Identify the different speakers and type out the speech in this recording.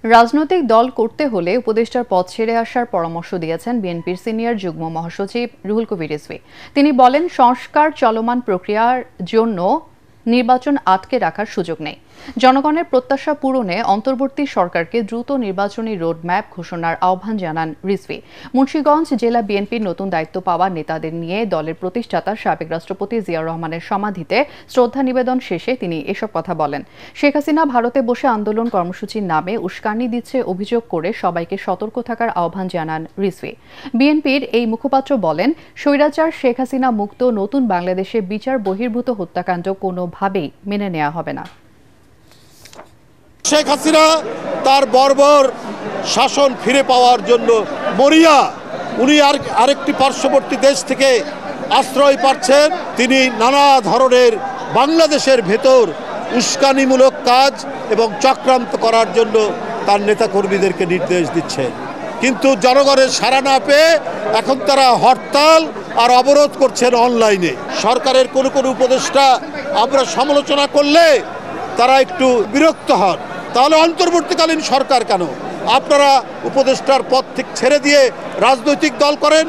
Speaker 1: রাজনৈতিক দল করতে হলে উপদেষ্টার পদ ছেড়ে আসার পরামর্শ দিয়েছেন বিএনপির সিনিয়র যুগ্ম মহাসচিব রুহুল কবির রিজভী। তিনি বলেন, সংস্কার চলমান প্রক্রিয়ার জন্য নির্বাচন আটকে রাখার সুযোগ নেই। জনগণের প্রত্যাশা পূরণে অন্তর্বর্তী সরকারকে দ্রুত নির্বাচনী রোডম্যাপ ঘোষণার আহ্বান জানান রিজভী। মুন্সিগঞ্জ জেলা বিএনপির নতুন দায়িত্ব পাওয়া নেতাদের নিয়ে দলের প্রতিষ্ঠাতা সাবেক রাষ্ট্রপতি জিয়াউর রহমানের সমাধিতে শ্রদ্ধা নিবেদন শেষে তিনি এসব কথা বলেন। শেখ হাসিনা ভারতে বসে আন্দোলন কর্মসূচির নামে উস্কানি দিচ্ছে অভিযোগ করে সবাইকে সতর্ক থাকার আহ্বান জানান রিজভী। বিএনপির এই মুখপাত্র বলেন, স্বৈরাচার শেখ হাসিনা মুক্ত নতুন বাংলাদেশে বিচার বহির্ভূত হত্যাকাণ্ড কোনোভাবেই মেনে নেওয়া হবে না।
Speaker 2: শেখ হাসিনা তার বর্বর শাসন ফিরে পাওয়ার জন্য মরিয়া। উনি আরেকটি পার্শ্ববর্তী দেশ থেকে আশ্রয় পাচ্ছেন। তিনি নানা ধরনের বাংলাদেশের ভেতর উস্কানিমূলক কাজ এবং চক্রান্ত করার জন্য তার নেতাকর্মীদেরকে নির্দেশ দিচ্ছেন। কিন্তু জনগণের সাড়া না পেয়ে এখন তারা হরতাল আর অবরোধ করছেন অনলাইনে। সরকারের কোনো উপদেষ্টা আমরা সমালোচনা করলে তারা একটু বিরক্ত হন। তাহলে অন্তর্বর্তীকালীন সরকার কেন? আপনারা উপদেষ্টার পদ থেকে ছেড়ে দিয়ে রাজনৈতিক দল করেন।